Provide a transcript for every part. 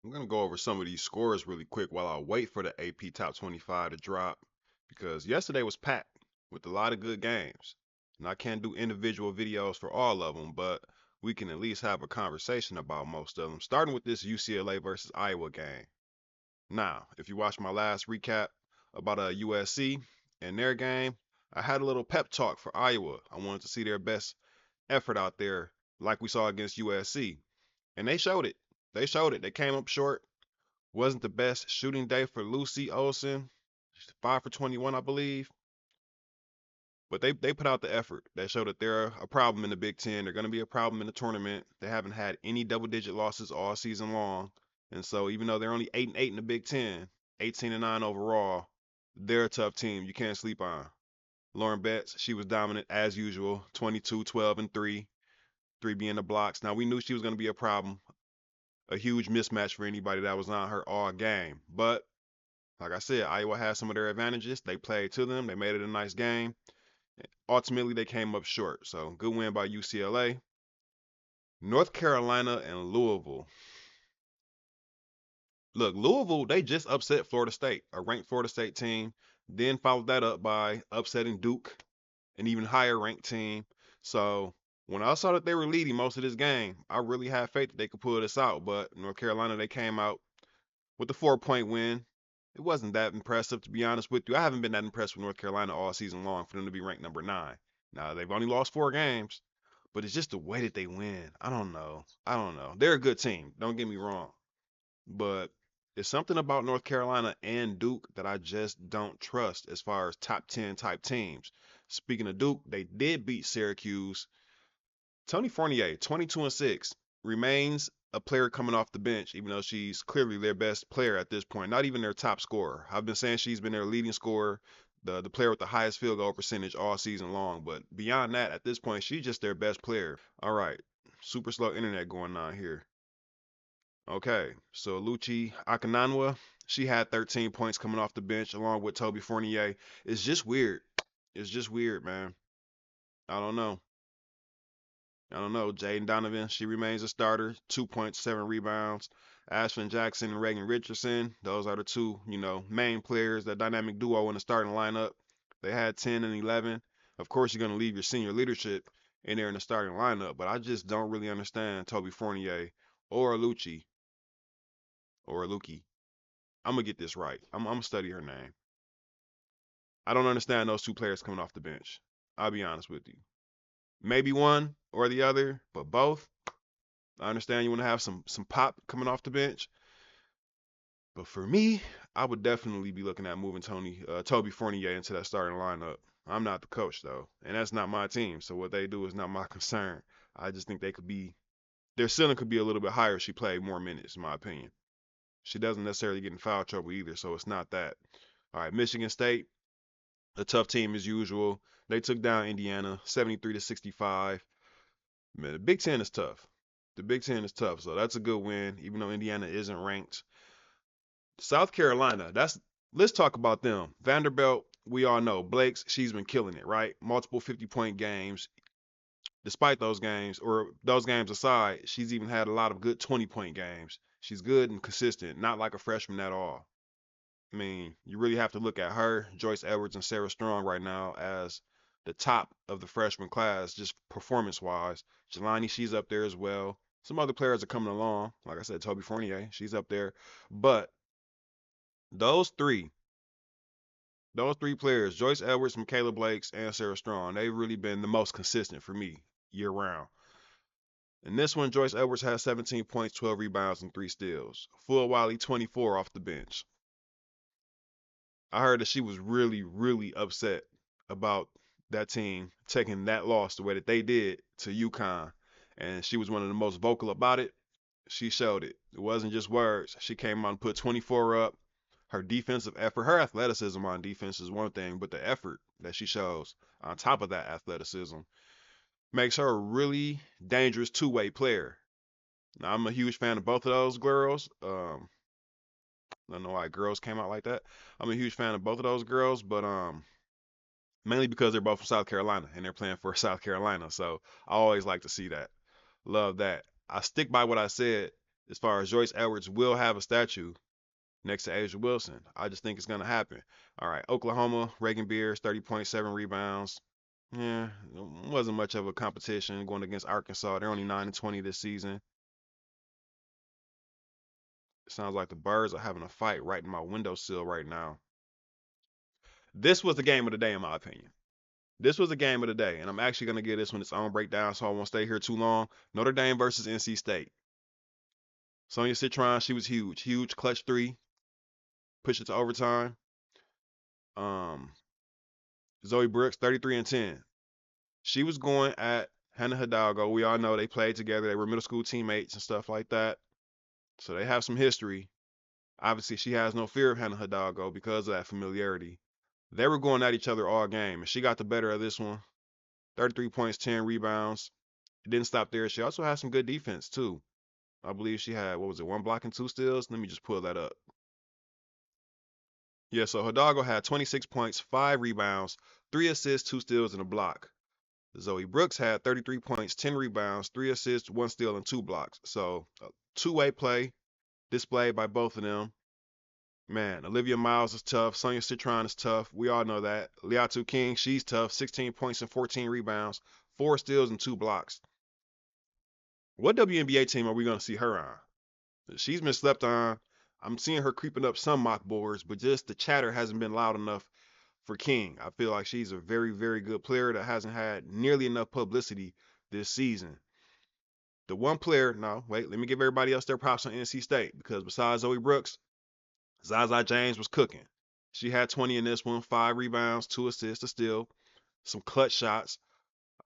I'm going to go over some of these scores really quick while I wait for the AP Top 25 to drop because yesterday was packed with a lot of good games. And I can't do individual videos for all of them, but we can at least have a conversation about most of them, starting with this UCLA versus Iowa game. Now, if you watched my last recap about USC and their game, I had a little pep talk for Iowa. I wanted to see their best effort out there like we saw against USC. And they showed it. They showed it. They came up short. Wasn't the best shooting day for Lucy Olsen. 5 for 21, I believe. But they put out the effort. They showed that they're a problem in the Big Ten. They're going to be a problem in the tournament. They haven't had any double-digit losses all season long. And so even though they're only 8-8 in the Big Ten, 18-9 overall, they're a tough team. You can't sleep on. Lauren Betts, she was dominant as usual. 22, 12, and 3. 3 being the blocks. Now we knew she was going to be a problem. A huge mismatch for anybody that was on her all game. But like I said, Iowa has some of their advantages. They played to them. They made it a nice game. Ultimately, they came up short. So good win by UCLA. North Carolina and Louisville. Look, Louisville, they just upset Florida State, a ranked Florida State team. Then followed that up by upsetting Duke, an even higher ranked team. So when I saw that they were leading most of this game, I really had faith that they could pull this out. But North Carolina, they came out with the 4 point win. It wasn't that impressive, to be honest with you. I haven't been that impressed with North Carolina all season long for them to be ranked number 9. Now, they've only lost 4 games, but it's just the way that they win. I don't know. I don't know. They're a good team. Don't get me wrong. But it's something about North Carolina and Duke that I just don't trust as far as top 10 type teams. Speaking of Duke, they did beat Syracuse. Tony Fournier, 22-6, remains a player coming off the bench, even though she's clearly their best player at this point, not even their top scorer. I've been saying she's been their leading scorer, the player with the highest field goal percentage all season long. But beyond that, at this point, she's just their best player. All right, super slow internet going on here. Okay, so Luchi Akananwa, she had 13 points coming off the bench along with Toby Fournier. It's just weird. It's just weird, man. I don't know. I don't know. Jaden Donovan, she remains a starter, 2.7 rebounds. Ashlyn Jackson and Reagan Richardson, those are the two, main players, that dynamic duo in the starting lineup. They had 10 and 11. Of course, you're going to leave your senior leadership in there in the starting lineup, but I just don't really understand Toby Fournier or Lucci or Lukey. I'm going to get this right. I'm going to study her name. I don't understand those two players coming off the bench. I'll be honest with you. Maybe one or the other, but both. I understand you want to have some pop coming off the bench, but for me, I would definitely be looking at moving Toby Fournier into that starting lineup. I'm not the coach though, and that's not my team. So what they do is not my concern. I just think their ceiling could be a little bit higher if she played more minutes, in my opinion. She doesn't necessarily get in foul trouble either, so it's not that. All right, Michigan State, a tough team as usual. They took down Indiana 73-65. Man, the Big Ten is tough. The Big Ten is tough, so that's a good win, even though Indiana isn't ranked. South Carolina, let's talk about them. Vanderbilt, we all know. Blake's, she's been killing it, right? Multiple 50-point games. Despite those games, or those games aside, she's even had a lot of good 20-point games. She's good and consistent, not like a freshman at all. I mean, you really have to look at her, Joyce Edwards, and Sarah Strong right now as the top of the freshman class, just performance wise. Jelani, she's up there as well. Some other players are coming along. Like I said, Toby Fournier, she's up there. But those three, those three players, Joyce Edwards, Michaela Blakes, and Sarah Strong, they've really been the most consistent for me year round. And this one, Joyce Edwards has 17 points, 12 rebounds, and 3 steals. Full Wiley, 24 off the bench. I heard that she was really, really upset about that team taking that loss the way that they did to UConn. And she was one of the most vocal about it. She showed it. It wasn't just words. She came on and put 24 up. Her defensive effort, her athleticism on defense is one thing, but the effort that she shows on top of that athleticism makes her a really dangerous two-way player. Now, I'm a huge fan of both of those girls. I don't know why girls came out like that. I'm a huge fan of both of those girls, but mainly because they're both from South Carolina and they're playing for South Carolina. So I always like to see that. Love that. I stick by what I said as far as Joyce Edwards will have a statue next to Asia Wilson. I just think it's gonna happen. All right, Oklahoma, Reagan Beers, 30.7 rebounds. Yeah, wasn't much of a competition going against Arkansas. They're only 9-20 this season. It sounds like the birds are having a fight right in my windowsill right now. This was the game of the day, in my opinion. This was a game of the day, and I'm actually gonna give this one its own breakdown, so I won't stay here too long. Notre Dame versus NC State. Sonia Citron, she was huge, huge clutch three, push it to overtime. Um, Zoe Brooks, 33 and 10. She was going at Hannah Hidalgo. We all know they played together. They were middle school teammates and stuff like that. So they have some history. Obviously, she has no fear of Hannah Hidalgo because of that familiarity. They were going at each other all game, and she got the better of this one. 33 points, 10 rebounds. It didn't stop there. She also had some good defense, too. I believe she had, what was it, one block and two steals? Let me just pull that up. Yeah, so Hidalgo had 26 points, 5 rebounds, 3 assists, 2 steals, and a block. Zoe Brooks had 33 points, 10 rebounds, 3 assists, 1 steal, and 2 blocks. So, a two-way play displayed by both of them. Man, Olivia Miles is tough. Sonia Citron is tough. We all know that. Liatu King, she's tough. 16 points and 14 rebounds, 4 steals, and 2 blocks. What WNBA team are we going to see her on? She's been slept on. I'm seeing her creeping up some mock boards, but just the chatter hasn't been loud enough for King. I feel like she's a very, very good player that hasn't had nearly enough publicity this season. The one player, no, wait, let me give everybody else their props on NC State because besides Zoe Brooks, Zaza James was cooking. She had 20 in this one, 5 rebounds, 2 assists, a steal, some clutch shots.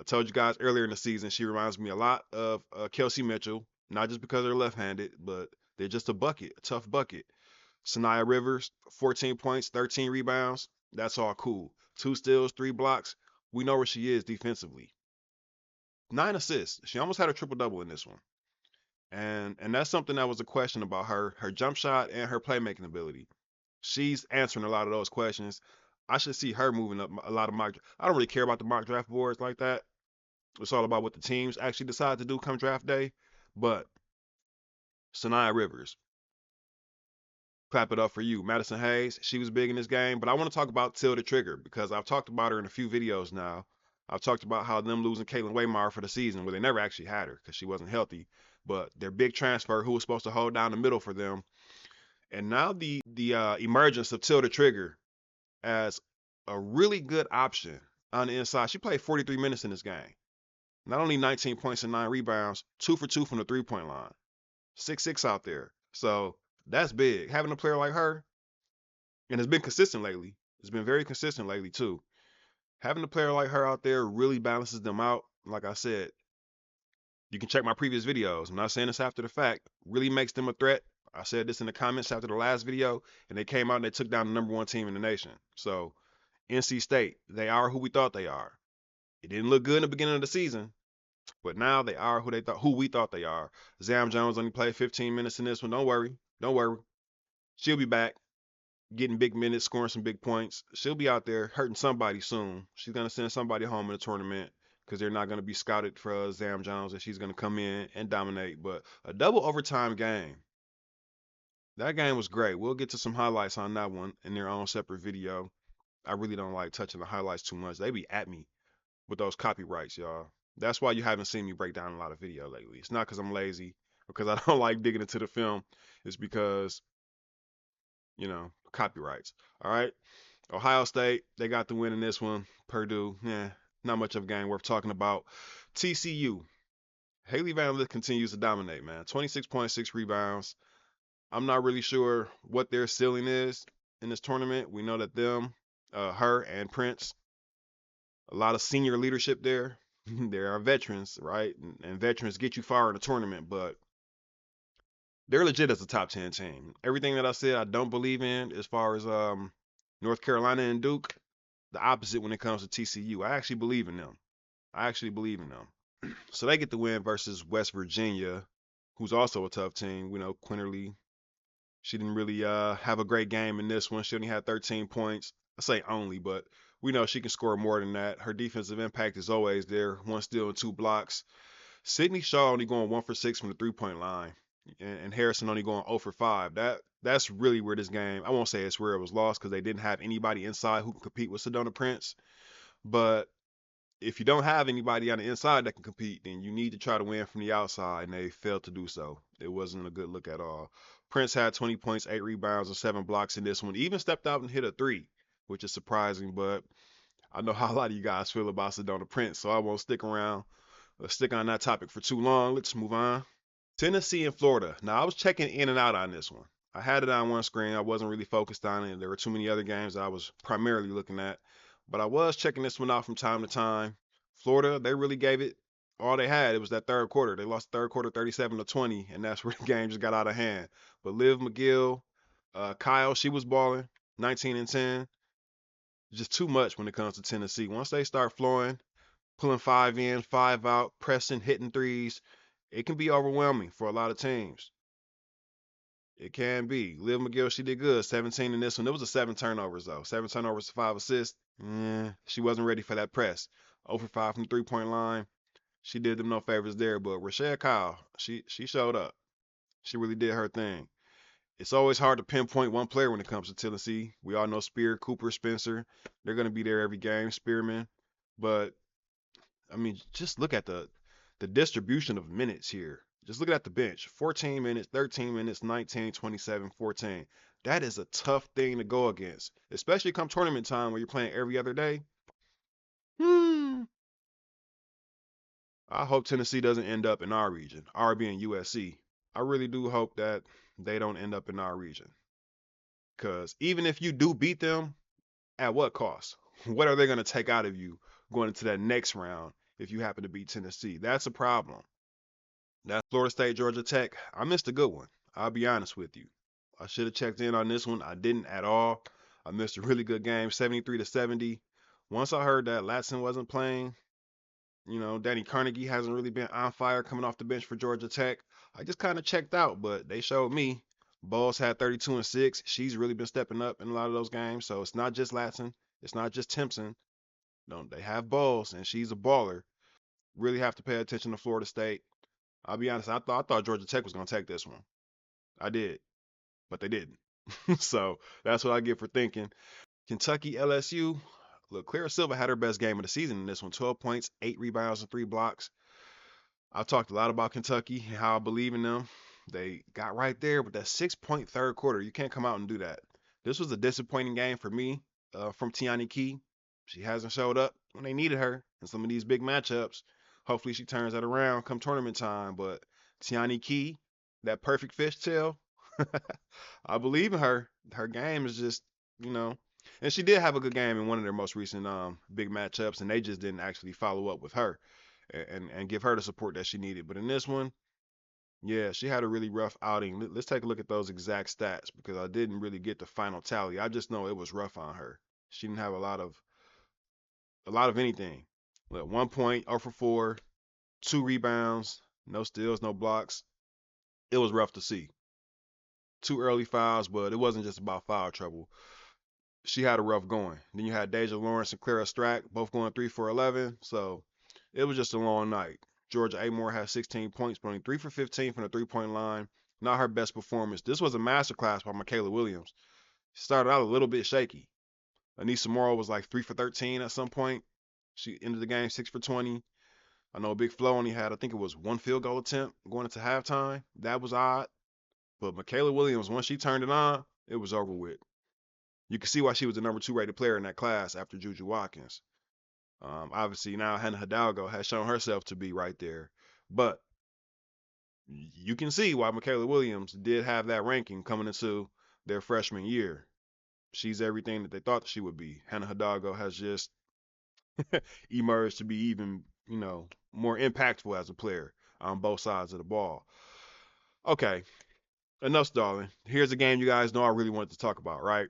I told you guys earlier in the season, she reminds me a lot of Kelsey Mitchell, not just because they're left-handed, but they're just a bucket, a tough bucket. Sanaya Rivers, 14 points, 13 rebounds. That's all cool. 2 steals, 3 blocks. We know where she is defensively. 9 assists. She almost had a triple-double in this one. And that's something that was a question about her jump shot and her playmaking ability. She's answering a lot of those questions. I should see her moving up a lot of mock. I don't really care about the mock draft boards like that. It's all about what the teams actually decide to do come draft day. But Sanaya Rivers, clap it up for you. Madison Hayes, she was big in this game. But I want to talk about Tilda Trigger because I've talked about her in a few videos now. I've talked about how them losing Caitlin Waymire for the season, where they never actually had her because she wasn't healthy. But their big transfer, who was supposed to hold down the middle for them, and now the emergence of Tilda Trigger as a really good option on the inside. She played 43 minutes in this game. Not only 19 points and 9 rebounds, 2 for 2 from the 3-point line. 6'6" out there. So that's big. Having a player like her, and it's been consistent lately. It's been very consistent lately too. Having a player like her out there really balances them out. Like I said, you can check my previous videos. I'm not saying this after the fact. Really makes them a threat. I said this in the comments after the last video, and they came out and they took down the #1 team in the nation. So NC State, they are who we thought they are. It didn't look good in the beginning of the season, but now they are who we thought they are. Zam Jones only played 15 minutes in this one. Don't worry. Don't worry. She'll be back, getting big minutes, scoring some big points. She'll be out there hurting somebody soon. She's gonna send somebody home in the tournament because they're not gonna be scouted for Zam Jones, and she's gonna come in and dominate. But a double overtime game. That game was great. We'll get to some highlights on that one in their own separate video. I really don't like touching the highlights too much. They be at me with those copyrights, y'all. That's why you haven't seen me break down a lot of video lately. It's not because I'm lazy or because I don't like digging into the film. It's because, copyrights. All right. Ohio State, they got the win in this one. Purdue, not much of a game worth talking about. TCU, Haley Van Lith continues to dominate, man. 26.6 rebounds. I'm not really sure what their ceiling is in this tournament. We know that her and Prince, a lot of senior leadership there. There are veterans, right? And veterans get you far in the tournament, but they're legit as a top 10 team. Everything that I said I don't believe in as far as North Carolina and Duke, the opposite when it comes to TCU. I actually believe in them. So they get the win versus West Virginia, who's also a tough team. We know Quinterly, she didn't really have a great game in this one. She only had 13 points. I say only, but we know she can score more than that. Her defensive impact is always there. 1 steal and 2 blocks. Sydney Shaw only going 1 for 6 from the 3-point line. and Harrison only going 0 for 5. That's really where this game. I won't say it's where it was lost because they didn't have anybody inside who can compete with Sedona Prince. But if you don't have anybody on the inside that can compete, then you need to try to win from the outside, and they failed to do so. It wasn't a good look at all. Prince had 20 points, 8 rebounds, and 7 blocks in this one. Even stepped out and hit a three, which is surprising. But I know how a lot of you guys feel about Sedona Prince, so I won't stick around. Let's stick on that topic for too long. Let's move on. Tennessee and Florida. Now I was checking in and out on this one. I had it on one screen. I wasn't really focused on it. There were too many other games that I was primarily looking at, but I was checking this one out from time to time. Florida, they really gave it all they had. It was that third quarter. They lost the third quarter 37-20, and that's where the game just got out of hand. But Liv McGill, Kyle, she was balling, 19 and 10. Just too much when it comes to Tennessee. Once they start flowing, pulling 5 in, 5 out, pressing, hitting threes, it can be overwhelming for a lot of teams. It can be. Liv McGill, she did good. 17 in this one. It was a 7 turnovers, though. 7 turnovers to 5 assists. She wasn't ready for that press. 0 for 5 from the 3-point line. She did them no favors there. But Rashad Kyle, she showed up. She really did her thing. It's always hard to pinpoint one player when it comes to Tennessee. We all know Spear, Cooper, Spencer. They're going to be there every game. Spearman. But I mean, just look at the distribution of minutes here. Just look at the bench. 14 minutes, 13 minutes, 19, 27, 14. That is a tough thing to go against, especially come tournament time where you're playing every other day. Hmm. I hope Tennessee doesn't end up in our region, our being USC. I really do hope that they don't end up in our region. Because even if you do beat them, at what cost? What are they going to take out of you going into that next round if you happen to beat Tennessee? That's a problem. That's Florida State, Georgia Tech. I missed a good one. I'll be honest with you. I should have checked in on this one. I didn't at all. I missed a really good game, 73-70. Once I heard that Latson wasn't playing, Danny Carnegie hasn't really been on fire coming off the bench for Georgia Tech. I just kind of checked out, but they showed me. Bowles had 32 and 6. She's really been stepping up in a lot of those games. So it's not just Latson. It's not just Timpson. No, they have Bowles, and she's a baller. Really have to pay attention to Florida State. I'll be honest, I thought Georgia Tech was gonna take this one. I did, but they didn't. So that's what I get for thinking. Kentucky LSU. Look, Clara Silva had her best game of the season in this one. 12 points, 8 rebounds, and 3 blocks. I've talked a lot about Kentucky and how I believe in them. They got right there with that 6-point third quarter. You can't come out and do that. This was a disappointing game for me from Tiani Key. She hasn't showed up when they needed her in some of these big matchups. Hopefully she turns that around come tournament time. But Tiani Key, that perfect fishtail, I believe in her. Her game is just, you know, and she did have a good game in one of their most recent big matchups, and they just didn't actually follow up with her and give her the support that she needed. But in this one, yeah, she had a really rough outing. Let's take a look at those exact stats because I didn't really get the final tally. I just know it was rough on her. She didn't have a lot of anything. Look, 1 point, 0 for 4, 2 rebounds, no steals, no blocks. It was rough to see. 2 early fouls, but it wasn't just about foul trouble. She had a rough going. Then you had Deja Lawrence and Clara Strack both going 3 for 11. So it was just a long night. Georgia Amore had 16 points, but only 3 for 15 from the 3-point line. Not her best performance. This was a masterclass by Michaela Williams. She started out a little bit shaky. Anissa Morrow was like 3 for 13 at some point. She ended the game 6 for 20. I know Big Flo only had, I think it was one field goal attempt going into halftime. That was odd. But Michaela Williams, once she turned it on, it was over with. You can see why she was the number 2 rated player in that class after Juju Watkins. Obviously, now Hannah Hidalgo has shown herself to be right there. But you can see why Michaela Williams did have that ranking coming into their freshman year. She's everything that they thought she would be. Hannah Hidalgo has just emerged to be even, more impactful as a player on both sides of the ball. Okay, enough stalling. Here's a game you guys know I really wanted to talk about, right?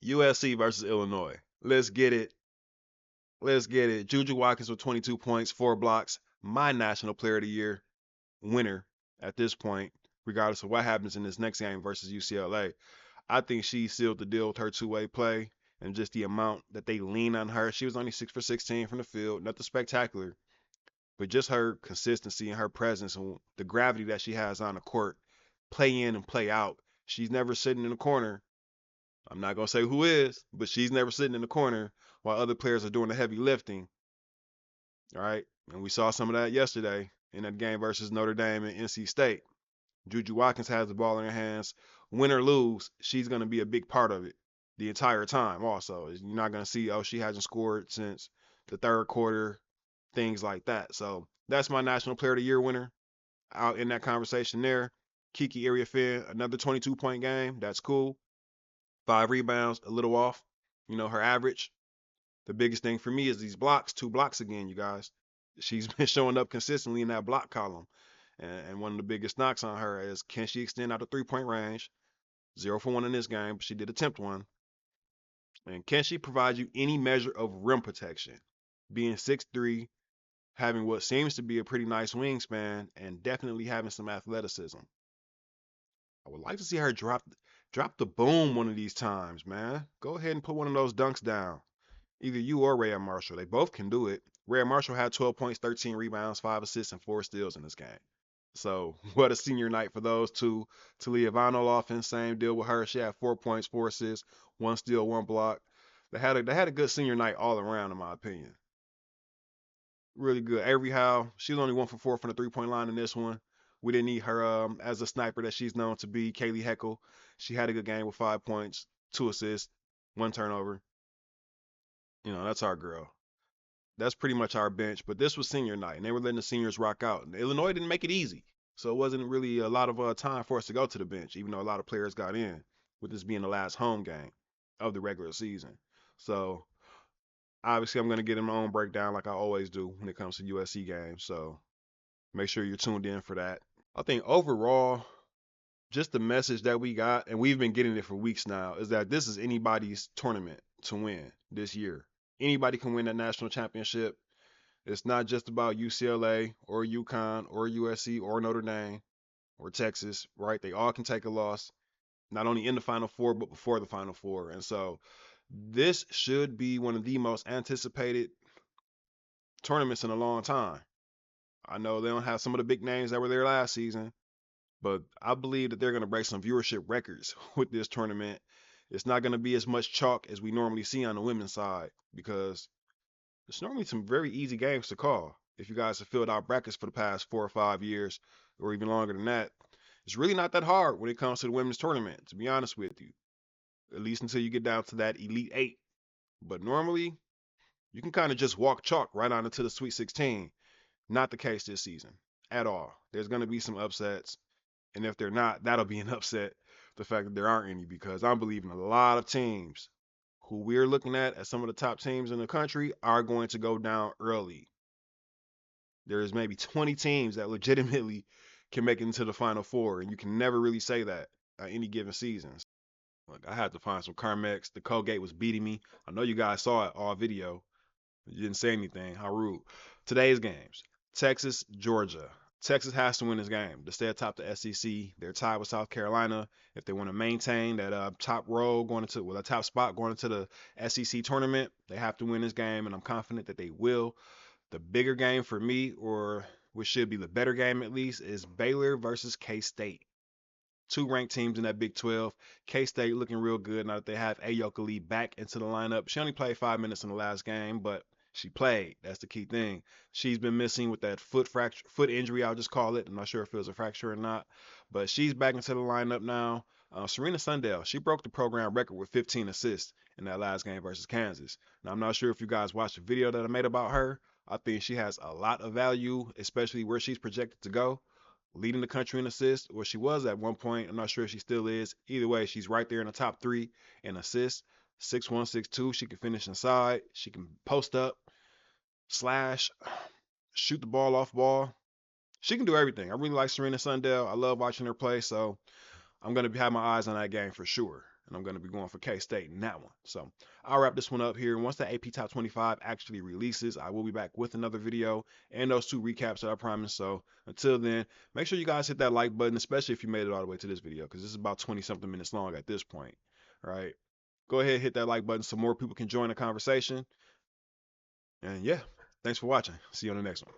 USC versus Illinois. Let's get it. Let's get it. Juju Watkins with 22 points, 4 blocks. My National Player of the Year winner at this point, regardless of what happens in this next game versus UCLA. I think she sealed the deal with her two-way play and just the amount that they lean on her. She was only 6 for 16 from the field, nothing spectacular. but just her consistency and her presence and the gravity that she has on the court, play in and play out. She's never sitting in the corner. I'm not gonna say who is, but she's never sitting in the corner while other players are doing the heavy lifting. All right, and we saw some of that yesterday in that game versus Notre Dame and NC State. Juju Watkins has the ball in her hands. Win or lose, she's going to be a big part of it the entire time. Also, you're not going to see, oh, she hasn't scored since the third quarter, things like that. So that's my National Player of the Year winner out in that conversation there. Kiki Iriafen, another 22-point game. That's cool. 5 rebounds, a little off. Her average. The biggest thing for me is these blocks, 2 blocks again, you guys. She's been showing up consistently in that block column. And one of the biggest knocks on her is, can she extend out the 3-point range? 0 for 1 in this game, but she did attempt one. And can she provide you any measure of rim protection? Being 6'3", having what seems to be a pretty nice wingspan, and definitely having some athleticism. I would like to see her drop the boom one of these times, man. Go ahead and put one of those dunks down. Either you or Rhea Marshall. They both can do it. Rhea Marshall had 12 points, 13 rebounds, 5 assists, and 4 steals in this game. So what a senior night for those two. Talia Vanoloffen, same deal with her. She had 4 points, 4 assists, 1 steal, 1 block. They had a good senior night all around, in my opinion. Really good. Avery Howe, she was only 1 for 4 from the 3-point line in this one. We didn't need her as a sniper that she's known to be. Kaylee Heckle, she had a good game with 5 points, 2 assists, 1 turnover. That's our girl. That's pretty much our bench. But this was senior night, and they were letting the seniors rock out. And Illinois didn't make it easy, so it wasn't really a lot of time for us to go to the bench, even though a lot of players got in, with this being the last home game of the regular season. So obviously, I'm going to get in my own breakdown like I always do when it comes to USC games. So make sure you're tuned in for that. I think overall, just the message that we got, and we've been getting it for weeks now, is that this is anybody's tournament to win this year. Anybody can win that national championship. It's not just about UCLA or UConn or USC or Notre Dame or Texas, right? They all can take a loss, not only in the Final Four, but before the Final Four. And so this should be one of the most anticipated tournaments in a long time. I know they don't have some of the big names that were there last season, but I believe that they're going to break some viewership records with this tournament. It's not going to be as much chalk as we normally see on the women's side, because it's normally some very easy games to call. If you guys have filled out brackets for the past 4 or 5 years, or even longer than that, it's really not that hard when it comes to the women's tournament, to be honest with you. At least until you get down to that Elite Eight. But normally, you can kind of just walk chalk right on into the Sweet 16. Not the case this season at all. There's going to be some upsets. And if they're not, that'll be an upset. The fact that there aren't any, because I'm believing a lot of teams who we're looking at as some of the top teams in the country are going to go down early. There's maybe 20 teams that legitimately can make it into the Final Four, and you can never really say that any given season. Like, I had to find some Carmex. The Colgate was beating me. I know you guys saw it all video. You didn't say anything. How rude. Today's games: Texas, Georgia. Texas has to win this game to stay atop the SEC. They're tied with South Carolina. If they want to maintain that top row going into, well, a top spot going into the SEC tournament, they have to win this game, and I'm confident that they will. The bigger game for me, or which should be the better game at least, is Baylor versus K-State. 2 ranked teams in that Big 12. K-State looking real good now that they have Ayoka Lee back into the lineup. She only played 5 minutes in the last game, but she played. That's the key thing. She's been missing with that foot injury, I'll just call it. I'm not sure if it was a fracture or not, but she's back into the lineup now. Serena Sundell, she broke the program record with 15 assists in that last game versus Kansas. Now, I'm not sure if you guys watched the video that I made about her. I think she has a lot of value, especially where she's projected to go, leading the country in assists, or she was at one point. I'm not sure if she still is. Either way, she's right there in the top 3 in assists. 6'1", 6'2". She can finish inside. She can post up, slash, shoot the ball off ball. She can do everything. I really like Serena Sundell. I love watching her play, so I'm going to have my eyes on that game for sure. And I'm going to be going for K-State in that one. So I'll wrap this one up here. Once the AP Top 25 actually releases, I will be back with another video and those 2 recaps that I promised. So until then, make sure you guys hit that like button, especially if you made it all the way to this video, because this is about 20-something minutes long at this point. All right. Go ahead, hit that like button so more people can join the conversation. And yeah, thanks for watching. See you on the next one.